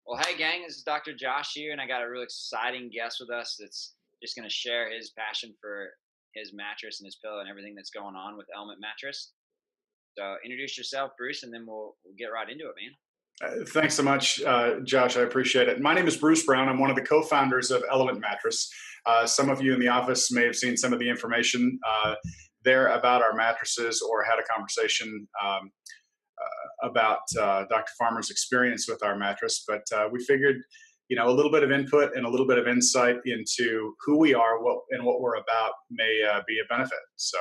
Well, hey, gang, this is Dr. Josh here, and I got a real exciting guest with us that's just going to share his passion for his mattress and his pillow and everything that's going on with Element Mattress. So, introduce yourself, Bruce, and then we'll get right into it, man. Thanks so much, Josh. I appreciate it. My name is Bruce Brown. I'm one of the co-founders of Element Mattress. Some of you in the office may have seen some of the information there about our mattresses or had a conversation about Dr. Farmer's experience with our mattress. But we figured, a little bit of input and a little bit of insight into who we are, what we're about may be a benefit. So,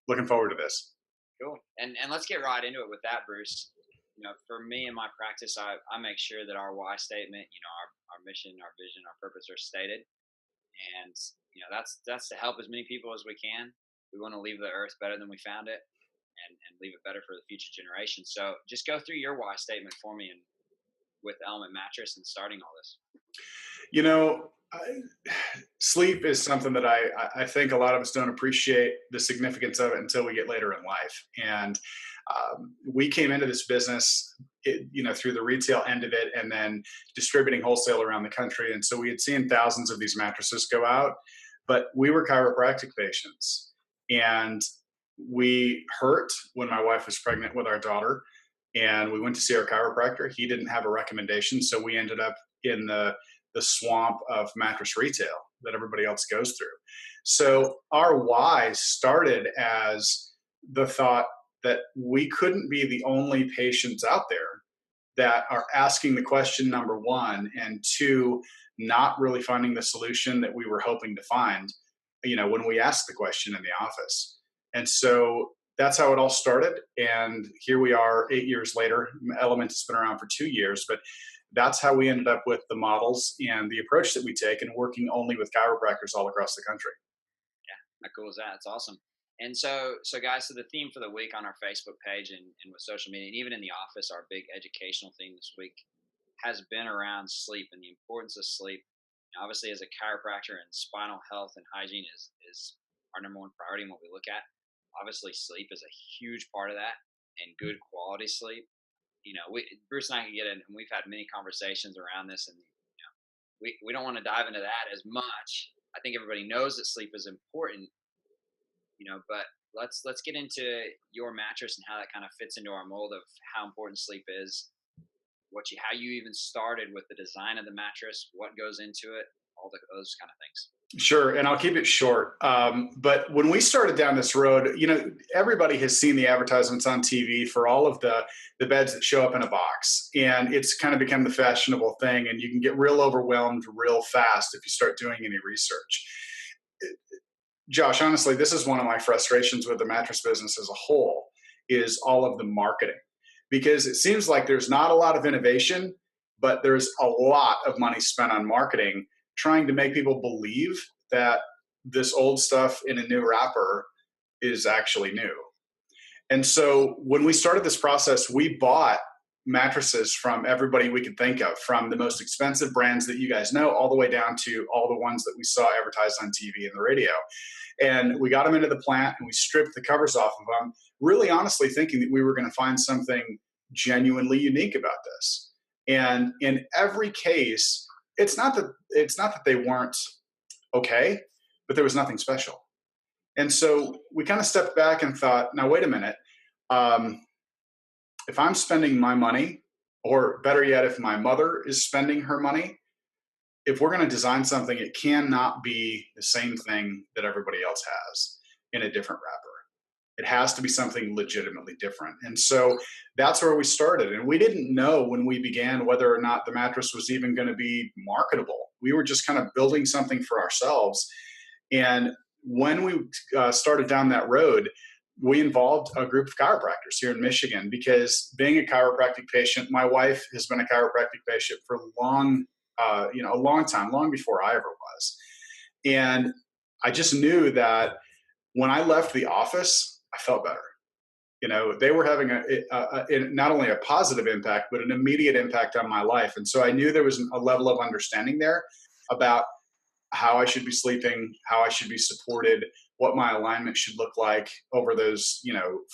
looking forward to this. Cool. And let's get right into it with that, Bruce. For me in my practice, I make sure that our why statement, our mission, our vision, our purpose are stated. And, that's to help as many people as we can. We want to leave the earth better than we found it and leave it better for the future generations. So just go through your why statement for me and with Element Mattress and starting all this. You know, I, Sleep is something that I think a lot of us don't appreciate the significance of it until we get later in life. And we came into this business, through the retail end of it and then distributing wholesale around the country. And so we had seen thousands of these mattresses go out, but we were chiropractic patients. And we hurt when my wife was pregnant with our daughter, and we went to see our chiropractor. He didn't have a recommendation, so we ended up in the swamp of mattress retail that everybody else goes through. So our why started as the thought that we couldn't be the only patients out there that are asking the question, number one, and two, not really finding the solution that we were hoping to find, when we asked the question in the office. And so that's how it all started. And here we are 8 years later. Element has been around for 2 years, but that's how we ended up with the models and the approach that we take and working only with chiropractors all across the country. Yeah, how cool is that? It's awesome. And so guys, so the theme for the week on our Facebook page and with social media, and even in the office, our big educational theme this week has been around sleep and the importance of sleep. Obviously, as a chiropractor, and spinal health and hygiene is our number one priority and what we look at. Obviously, sleep is a huge part of that, and good quality sleep. Bruce and I can get in, and we've had many conversations around this, and we don't want to dive into that as much. I think everybody knows that sleep is important, but let's get into your mattress and how that kind of fits into our mold of how important sleep is, how you even started with the design of the mattress, what goes into it, those kind of things. Sure, and I'll keep it short. But when we started down this road, everybody has seen the advertisements on TV for all of the beds that show up in a box, and it's kind of become the fashionable thing. And you can get real overwhelmed real fast if you start doing any research. Josh, honestly, this is one of my frustrations with the mattress business as a whole, is all of the marketing, because it seems like there's not a lot of innovation, but there's a lot of money spent on marketing trying to make people believe that this old stuff in a new wrapper is actually new. And so when we started this process, we bought mattresses from everybody we could think of, from the most expensive brands that you guys know, all the way down to all the ones that we saw advertised on TV and the radio. And we got them into the plant and we stripped the covers off of them, really honestly thinking that we were going to find something genuinely unique about this. And in every case, it's not that they weren't okay, but there was nothing special. And so we kind of stepped back and thought, now wait a minute. If I'm spending my money, or better yet, if my mother is spending her money, if we're going to design something, it cannot be the same thing that everybody else has in a different wrapper. It has to be something legitimately different. And so that's where we started. And we didn't know when we began whether or not the mattress was even going to be marketable. We were just kind of building something for ourselves. And when we started down that road, we involved a group of chiropractors here in Michigan, because being a chiropractic patient, my wife has been a chiropractic patient for a long time, long before I ever was. And I just knew that when I left the office, I felt better. They were having not only a positive impact, but an immediate impact on my life. And so I knew there was a level of understanding there about how I should be sleeping, how I should be supported, what my alignment should look like over those,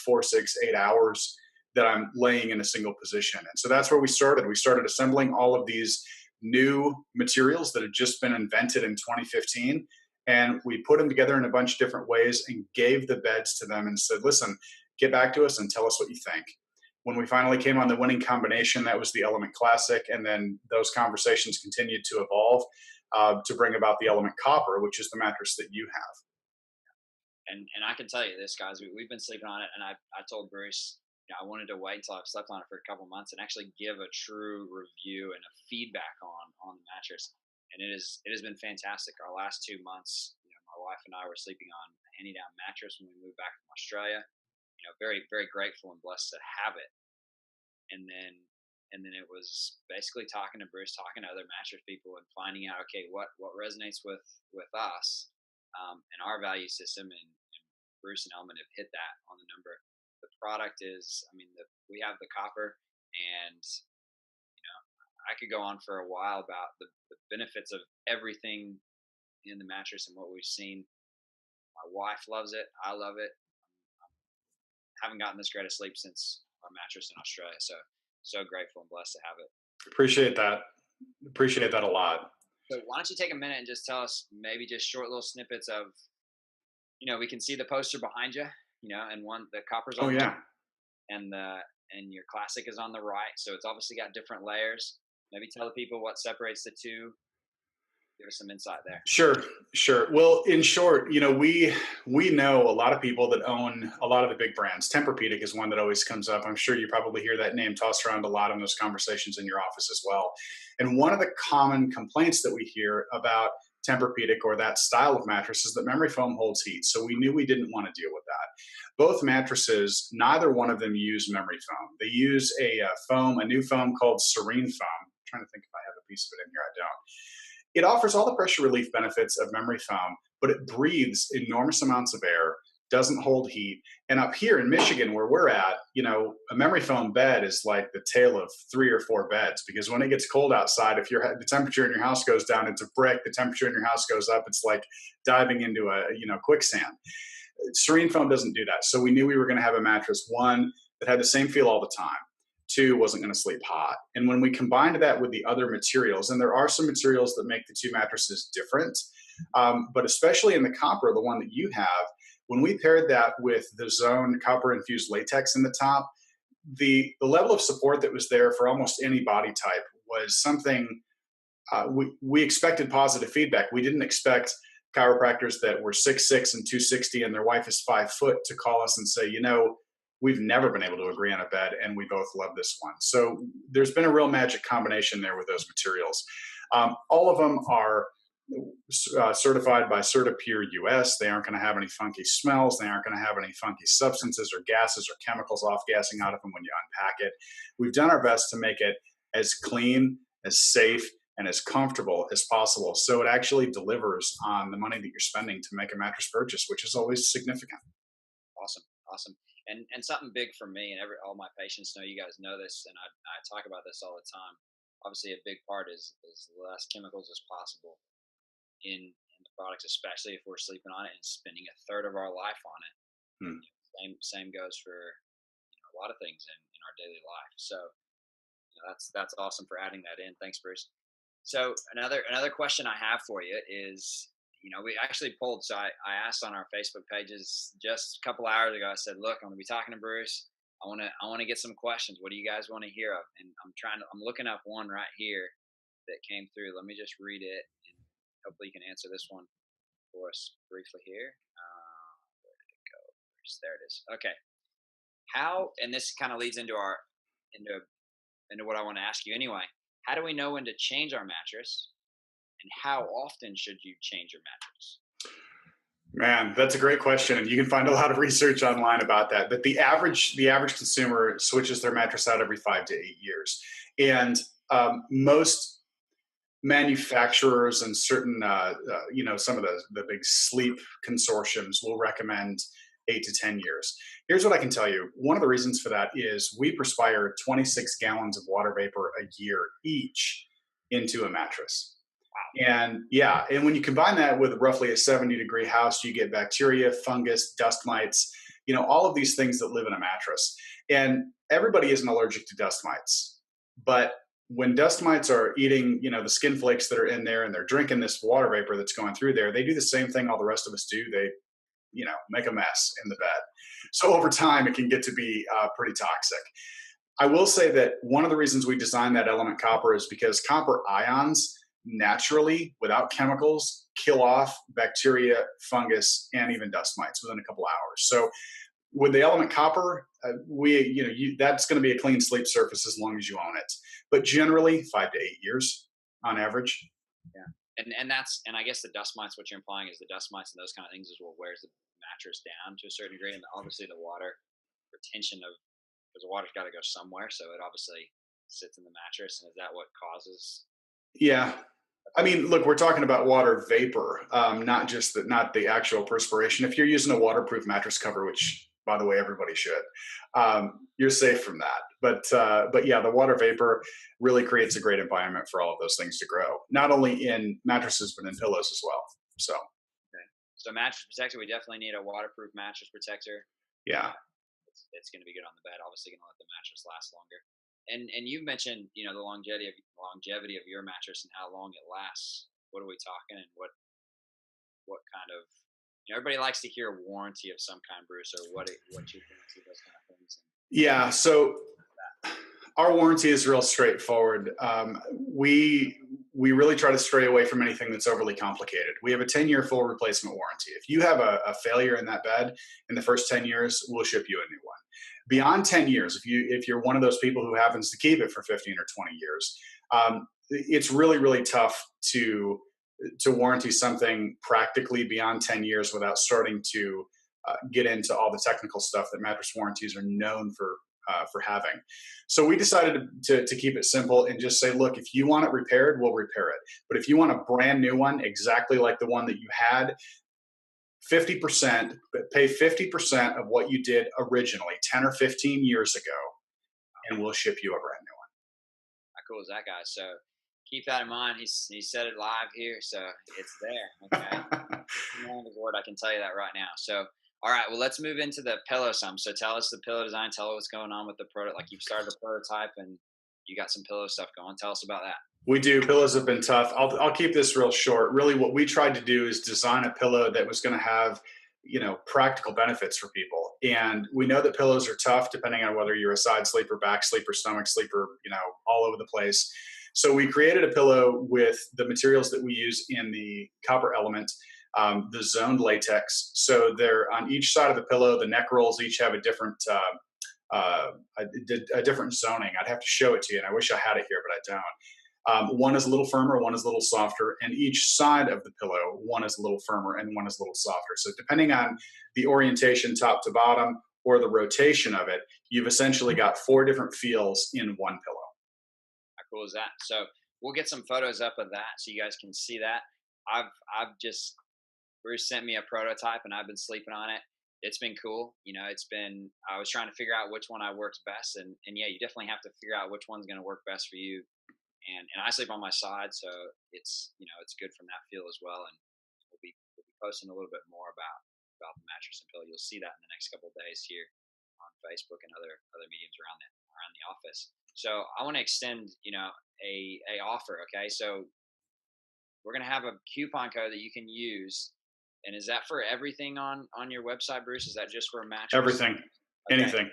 4, 6, 8 hours that I'm laying in a single position. And so that's where we started. We started assembling all of these new materials that had just been invented in 2015. And we put them together in a bunch of different ways and gave the beds to them and said, listen, get back to us and tell us what you think. When we finally came on the winning combination, that was the Element Classic. And then those conversations continued to evolve to bring about the Element Copper, which is the mattress that you have. And I can tell you this, guys, we've been sleeping on it, and I told Bruce, I wanted to wait until I've slept on it for a couple months and actually give a true review and a feedback on the mattress. And it has been fantastic. Our last 2 months, my wife and I were sleeping on a handy down mattress when we moved back from Australia. Very very grateful and blessed to have it. And then it was basically talking to Bruce, talking to other mattress people, and finding out, okay, what resonates with us and our value system. And Bruce and Elman have hit that on the number. The product is, we have the copper, and I could go on for a while about the benefits of everything in the mattress and what we've seen. My wife loves it. I love it. I haven't gotten this great of sleep since our mattress in Australia. So grateful and blessed to have it. Appreciate that. Appreciate that a lot. So why don't you take a minute and just tell us maybe just short little snippets of, we can see the poster behind you, and the copper's Oh on yeah. and your classic is on the right. So it's obviously got different layers. Maybe tell the people what separates the two. Give us some insight there. Sure, sure. Well, in short, we know a lot of people that own a lot of the big brands. Tempur-Pedic is one that always comes up. I'm sure you probably hear that name tossed around a lot in those conversations in your office as well. And one of the common complaints that we hear about Tempur-Pedic or that style of mattress is that memory foam holds heat. So we knew we didn't want to deal with that. Both mattresses, neither one of them use memory foam. They use a new foam called Serene Foam. I'm trying to think if I have a piece of it in here. I don't. It offers all the pressure relief benefits of memory foam, but it breathes enormous amounts of air, doesn't hold heat. And up here in Michigan, where we're at, a memory foam bed is like the tail of 3 or 4 beds, because when it gets cold outside, if the temperature in your house goes down, it's a brick. The temperature in your house goes up, it's like diving into a quicksand. Serene Foam doesn't do that. So we knew we were going to have a mattress, one, that had the same feel all the time. 2, wasn't going to sleep hot. And when we combined that with the other materials, and there are some materials that make the two mattresses different, but especially in the copper, the one that you have, when we paired that with the Zone copper infused latex in the top, the level of support that was there for almost any body type was something we expected positive feedback. We didn't expect chiropractors that were 6'6" and 260 and their wife is 5 foot to call us and say, we've never been able to agree on a bed, and we both love this one. So there's been a real magic combination there with those materials. All of them are certified by CertiPure US. They aren't going to have any funky smells. They aren't going to have any funky substances or gases or chemicals off-gassing out of them when you unpack it. We've done our best to make it as clean, as safe, and as comfortable as possible. So it actually delivers on the money that you're spending to make a mattress purchase, which is always significant. Awesome. And something big for me, and all my patients know, you guys know this, and I talk about this all the time. Obviously, a big part is less chemicals as possible in the products, especially if we're sleeping on it and spending a third of our life on it. Hmm. Same goes for a lot of things in our daily life. So that's awesome for adding that in. Thanks, Bruce. So another question I have for you is, we actually polled. So I asked on our Facebook pages just a couple hours ago. I said, look, I'm going to be talking to Bruce. I want to get some questions. What do you guys want to hear of? And I'm looking up one right here that came through. Let me just read it, and hopefully you can answer this one for us briefly here. Where did it go? There it is. Okay. And this kind of leads into what I want to ask you anyway. How do we know when to change our mattress? And how often should you change your mattress? Man, that's a great question, and you can find a lot of research online about that. But the average consumer switches their mattress out every 5 to 8 years, and most manufacturers and certain, some of the big sleep consortiums will recommend 8 to 10 years. Here's what I can tell you. One of the reasons for that is we perspire 26 gallons of water vapor a year each into a mattress. And when you combine that with roughly a 70-degree house, you get bacteria, fungus, dust mites, all of these things that live in a mattress. And everybody isn't allergic to dust mites, but when dust mites are eating, the skin flakes that are in there and they're drinking this water vapor that's going through there, they do the same thing all the rest of us do. They, make a mess in the bed. So over time, it can get to be pretty toxic. I will say that one of the reasons we designed that element copper is because copper ions naturally, without chemicals, kill off bacteria, fungus, and even dust mites within a couple hours. So with the element copper, that's going to be a clean sleep surface as long as you own it. But generally, 5 to 8 years on average. Yeah. And I guess the dust mites, what you're implying is the dust mites and those kind of things is what wears the mattress down to a certain degree. And obviously the water retention of, because the water's got to go somewhere. So it obviously sits in the mattress. And is that what causes? Yeah. I mean, look, we're talking about water vapor, not the actual perspiration. If you're using a waterproof mattress cover, which by the way, everybody should, you're safe from that. But yeah, the water vapor really creates a great environment for all of those things to grow, not only in mattresses but in pillows as well. So Okay. So mattress protector, we definitely need a waterproof mattress protector. yeah, It's going to be good on the bed. Obviously, going to let the mattress last longer. And you mentioned the longevity of your mattress and how long it lasts. What are we talking, and what kind of everybody likes to hear a warranty of some kind, Bruce, or what you can see those kind of things. yeah. So our warranty is real straightforward. We really try to stray away from anything that's overly complicated. We have a 10-year full replacement warranty. If you have a failure in that bed in the first 10 years, we'll ship you a new one. Beyond 10 years, if you're one of those people who happens to keep it for 15 or 20 years, it's really, really tough to warranty something practically beyond 10 years without starting to get into all the technical stuff that mattress warranties are known for having. So we decided to keep it simple and just say, look, if you want it repaired, we'll repair it. But if you want a brand new one, exactly like the one that you had, 50%, pay 50% of what you did originally 10 or 15 years ago, and we'll ship you a brand new How cool is that, guy? So keep that in mind. He said it live here, so it's there. Okay, one. on the board, I can tell you that right now. So all right, well, let's move into the pillow some. So tell us the pillow design. Tell us what's going on with the product. Like you've started a prototype and you got some pillow stuff going. Tell us about that. We do. Pillows have been tough. I'll keep this real short. Really, what we tried to do is design a pillow that was going to have, practical benefits for people. And we know that pillows are tough, depending on whether you're a side sleeper, back sleeper, stomach sleeper, all over the place. So we created a pillow with the materials that we use in the copper element, the zoned latex. So they're on each side of the pillow. The neck rolls each have a different a different zoning. I'd have to show it to you, and I wish I had it here, but I don't. One is a little firmer, one is a little softer, and each side of the pillow, one is a little firmer and one is a little softer. So depending on the orientation, top to bottom, or the rotation of it, you've essentially got 4 different feels in one pillow. How cool is that? So we'll get some photos up of that so you guys can see that. I've just Bruce sent me a prototype and I've been sleeping on it. It's been cool. I was trying to figure out which one I works best, and yeah, you definitely have to figure out which one's going to work best for you. And I sleep on my side, so it's good from that feel as well. And we'll be posting a little bit more about the mattress and pillow. You'll see that in the next couple of days here on Facebook and other mediums around the office. So I want to extend a offer. Okay, so we're gonna have a coupon code that you can use. And is that for everything on your website, Bruce? Is that just for a mattress? Everything, Okay. anything.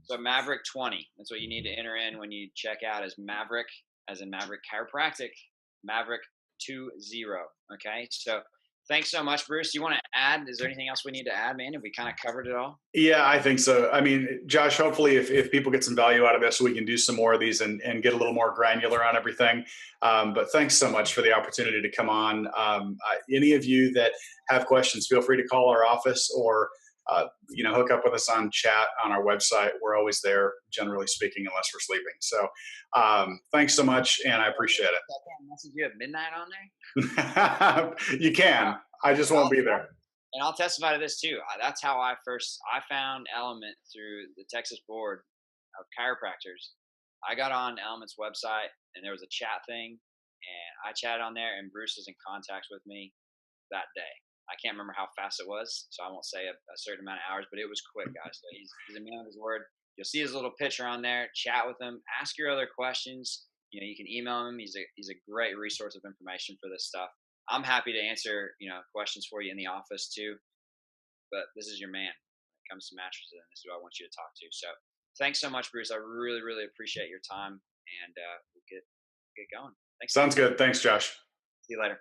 So Maverick 20. That's what you need to enter in when you check out as Maverick, as in Maverick Chiropractic, Maverick 20. Okay. So thanks so much, Bruce. Do you want to add? Is there anything else we need to add, man? Have we kind of covered it all? Yeah, I think so. I mean, Josh, hopefully if people get some value out of this, we can do some more of these and get a little more granular on everything. But thanks so much for the opportunity to come on. Any of you that have questions, feel free to call our office or, hook up with us on chat on our website. We're always there, generally speaking, unless we're sleeping. So thanks so much, and I appreciate it. I can't message you at midnight on there. You can. I just won't be there. And I'll testify to this too. That's how I found Element through the Texas Board of Chiropractors. I got on Element's website and there was a chat thing, and I chatted on there, and Bruce was in contact with me that day. I can't remember how fast it was, so I won't say a certain amount of hours, but it was quick, guys. So he's a man of his word. You'll see his little picture on there. Chat with him. Ask your other questions. You can email him. He's a great resource of information for this stuff. I'm happy to answer questions for you in the office too. But this is your man when it comes to mattresses, and this is who I want you to talk to. So thanks so much, Bruce. I really, really appreciate your time, and we'll get going. Thanks, man. Sounds good. Thanks, Josh. See you later.